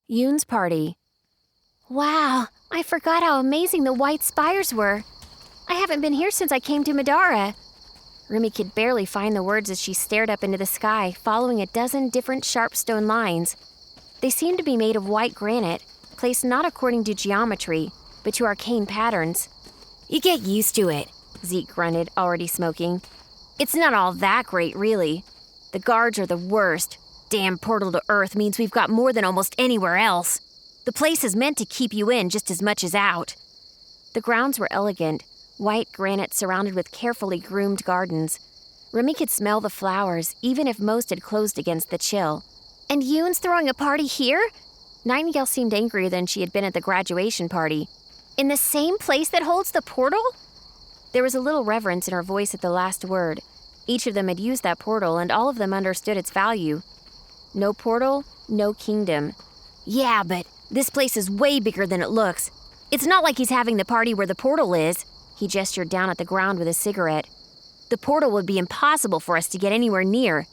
Yoon's party. Wow, I forgot how amazing the white spires were. I haven't been here since I came to Madara. Remy could barely find the words as she stared up into the sky, following a dozen different sharp stone lines. They seemed to be made of white granite, placed not according to geometry, but to arcane patterns. You get used to it, Zeke grunted, already smoking. It's not all that great, really. The guards are the worst. Damn portal to Earth means we've got more than almost anywhere else. The place is meant to keep you in just as much as out. The grounds were elegant, white granite surrounded with carefully groomed gardens. Remy could smell the flowers, even if most had closed against the chill. And Yoon's throwing a party here? Nightingale seemed angrier than she had been at the graduation party. In the same place that holds the portal? There was a little reverence in her voice at the last word. Each of them had used that portal, and all of them understood its value. No portal, no kingdom. Yeah, but this place is way bigger than it looks. It's not like he's having the party where the portal is. He gestured down at the ground with a cigarette. The portal would be impossible for us to get anywhere near.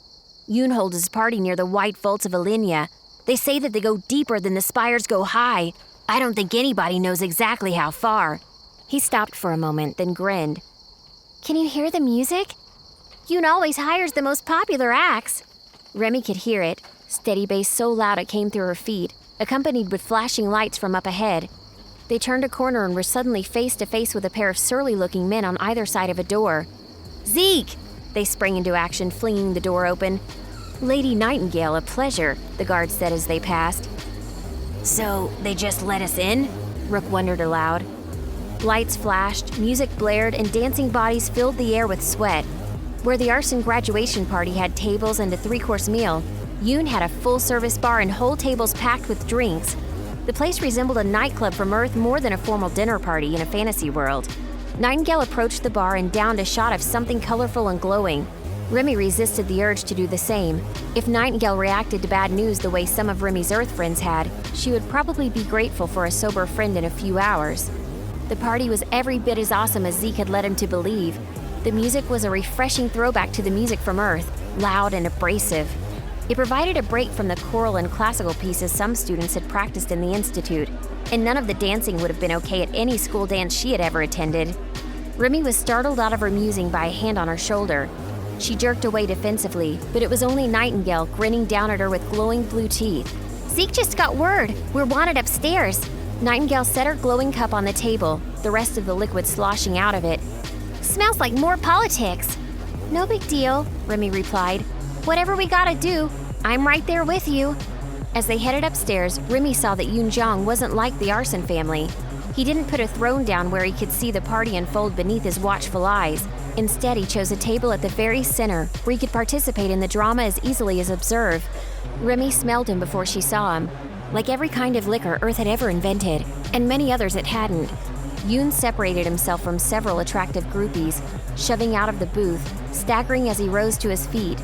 Yoon holds his party near the white vaults of Alinea. They say that they go deeper than the spires go high. I don't think anybody knows exactly how far. He stopped for a moment, then grinned. Can you hear the music? Yoon always hires the most popular acts. Remy could hear it, steady bass so loud it came through her feet, accompanied with flashing lights from up ahead. They turned a corner and were suddenly face to face with a pair of surly-looking men on either side of a door. Zeke! They sprang into action, flinging the door open. Lady Nightingale, a pleasure, the guard said as they passed. So, they just let us in? Rook wondered aloud. Lights flashed, music blared, and dancing bodies filled the air with sweat. Where the arson graduation party had tables and a 3-course meal, Yoon had a full-service bar and whole tables packed with drinks. The place resembled a nightclub from Earth more than a formal dinner party in a fantasy world. Nightingale approached the bar and downed a shot of something colorful and glowing. Remy resisted the urge to do the same. If Nightingale reacted to bad news the way some of Remy's Earth friends had, she would probably be grateful for a sober friend in a few hours. The party was every bit as awesome as Zeke had led him to believe. The music was a refreshing throwback to the music from Earth, loud and abrasive. It provided a break from the choral and classical pieces some students had practiced in the Institute, and none of the dancing would have been okay at any school dance she had ever attended. Remy was startled out of her musing by a hand on her shoulder. She jerked away defensively, but it was only Nightingale grinning down at her with glowing blue teeth. Zeke just got word. We're wanted upstairs. Nightingale set her glowing cup on the table, the rest of the liquid sloshing out of it. Smells like more politics. No big deal, Remy replied. Whatever we gotta do, I'm right there with you. As they headed upstairs, Remy saw that Yoon Jong wasn't like the arson family. He didn't put a throne down where he could see the party unfold beneath his watchful eyes. Instead, he chose a table at the very center, where he could participate in the drama as easily as observe. Remy smelled him before she saw him. Like every kind of liquor Earth had ever invented, and many others it hadn't. Yoon separated himself from several attractive groupies, shoving out of the booth, staggering as he rose to his feet.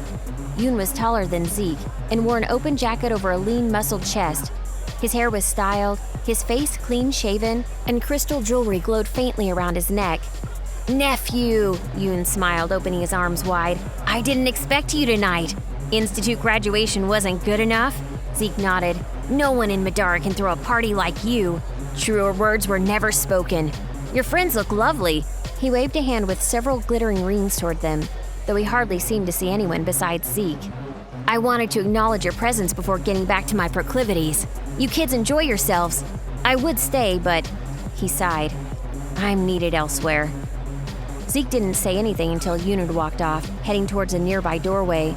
Yoon was taller than Zeke, and wore an open jacket over a lean, muscled chest. His hair was styled, his face clean-shaven, and crystal jewelry glowed faintly around his neck. Nephew, Yoon smiled, opening his arms wide. I didn't expect you tonight. Institute graduation wasn't good enough? Zeke nodded. No one in Madara can throw a party like you. Truer words were never spoken. Your friends look lovely. He waved a hand with several glittering rings toward them, though he hardly seemed to see anyone besides Zeke. I wanted to acknowledge your presence before getting back to my proclivities. You kids enjoy yourselves. I would stay, but... He sighed. I'm needed elsewhere. Zeke didn't say anything until Yoon had walked off, heading towards a nearby doorway.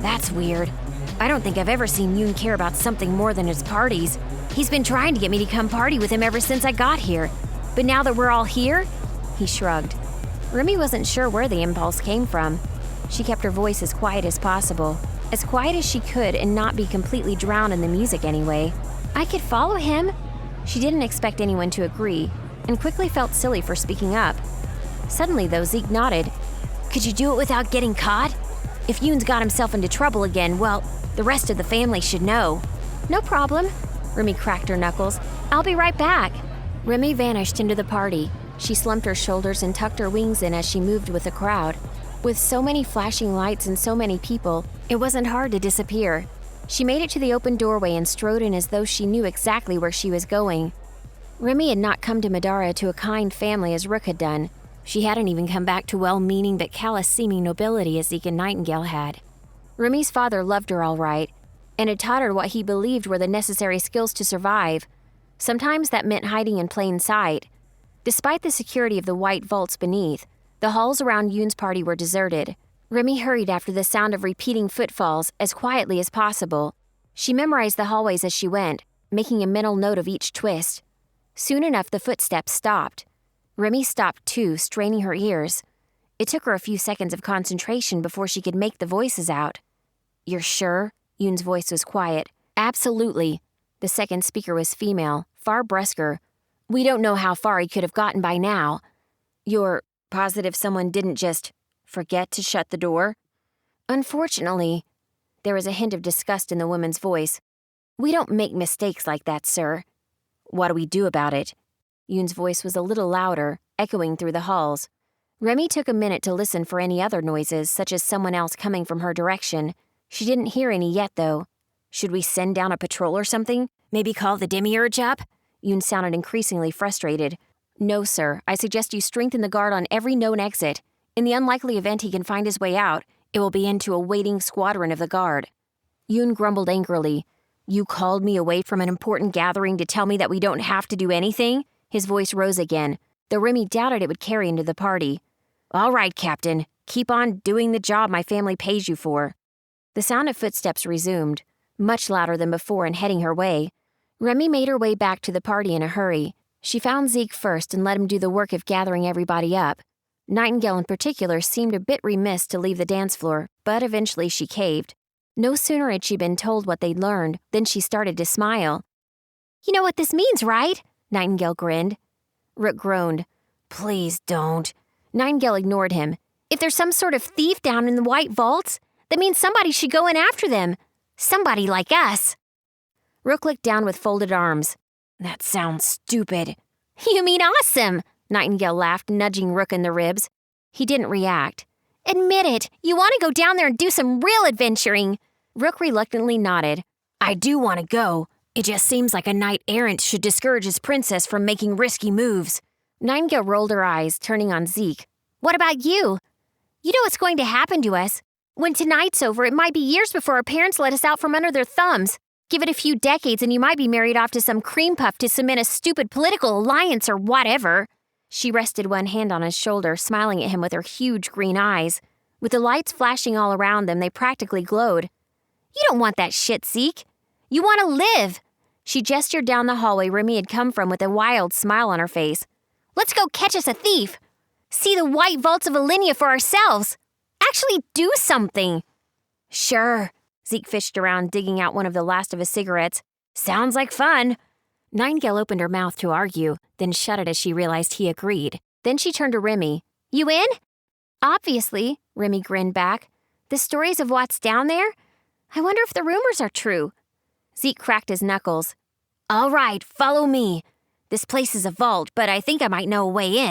That's weird. I don't think I've ever seen Yoon care about something more than his parties. He's been trying to get me to come party with him ever since I got here. But now that we're all here? He shrugged. Remy wasn't sure where the impulse came from. She kept her voice as quiet as possible, as quiet as she could and not be completely drowned in the music anyway. I could follow him. She didn't expect anyone to agree, and quickly felt silly for speaking up. Suddenly, though, Zeke nodded. Could you do it without getting caught? If Yoon's got himself into trouble again, well, the rest of the family should know. No problem. Remy cracked her knuckles. I'll be right back. Remy vanished into the party. She slumped her shoulders and tucked her wings in as she moved with the crowd. With so many flashing lights and so many people, it wasn't hard to disappear. She made it to the open doorway and strode in as though she knew exactly where she was going. Remy had not come to Madara to a kind family as Rook had done. She hadn't even come back to well-meaning but callous-seeming nobility as Zeke and Nightingale had. Remy's father loved her all right, and had taught her what he believed were the necessary skills to survive. Sometimes that meant hiding in plain sight. Despite the security of the white vaults beneath, the halls around Yoon's party were deserted. Remy hurried after the sound of repeating footfalls as quietly as possible. She memorized the hallways as she went, making a mental note of each twist. Soon enough, the footsteps stopped. Remy stopped too, straining her ears. It took her a few seconds of concentration before she could make the voices out. "You're sure?" Yoon's voice was quiet. "Absolutely." The second speaker was female, far brusquer. "We don't know how far he could have gotten by now." "You're positive someone didn't just forget to shut the door?" "Unfortunately." There was a hint of disgust in the woman's voice. "We don't make mistakes like that, sir." "What do we do about it?" Yoon's voice was a little louder, echoing through the halls. Remy took a minute to listen for any other noises, such as someone else coming from her direction. She didn't hear any yet, though. "Should we send down a patrol or something? Maybe call the demiurge up?" Yoon sounded increasingly frustrated. "No, sir. I suggest you strengthen the guard on every known exit. In the unlikely event he can find his way out, it will be into a waiting squadron of the guard." Yoon grumbled angrily. "You called me away from an important gathering to tell me that we don't have to do anything?" His voice rose again, though Remy doubted it would carry into the party. "All right, Captain. Keep on doing the job my family pays you for." The sound of footsteps resumed, much louder than before and heading her way. Remy made her way back to the party in a hurry. She found Zeke first and let him do the work of gathering everybody up. Nightingale in particular seemed a bit remiss to leave the dance floor, but eventually she caved. No sooner had she been told what they'd learned than she started to smile. "You know what this means, right?" Nightingale grinned. Rook groaned. "Please don't." Nightingale ignored him. "If there's some sort of thief down in the white vaults, that means somebody should go in after them. Somebody like us." Rook looked down with folded arms. "That sounds stupid." "You mean awesome," Nightingale laughed, nudging Rook in the ribs. He didn't react. "Admit it, you want to go down there and do some real adventuring." Rook reluctantly nodded. "I do want to go. It just seems like a knight-errant should discourage his princess from making risky moves." Nightingale rolled her eyes, turning on Zeke. "What about you? You know what's going to happen to us. When tonight's over, it might be years before our parents let us out from under their thumbs. Give it a few decades and you might be married off to some cream puff to cement a stupid political alliance or whatever." She rested one hand on his shoulder, smiling at him with her huge green eyes. With the lights flashing all around them, they practically glowed. "You don't want that shit, Zeke. You want to live." She gestured down the hallway Remy had come from with a wild smile on her face. "Let's go catch us a thief. See the white vaults of Alinea for ourselves. Actually do something." "Sure." Zeke fished around, digging out one of the last of his cigarettes. "Sounds like fun." Nightingale opened her mouth to argue, then shut it as she realized he agreed. Then she turned to Remy. "You in?" "Obviously," Remy grinned back. "The stories of what's down there? I wonder if the rumors are true." Zeke cracked his knuckles. "All right, follow me. This place is a vault, but I think I might know a way in."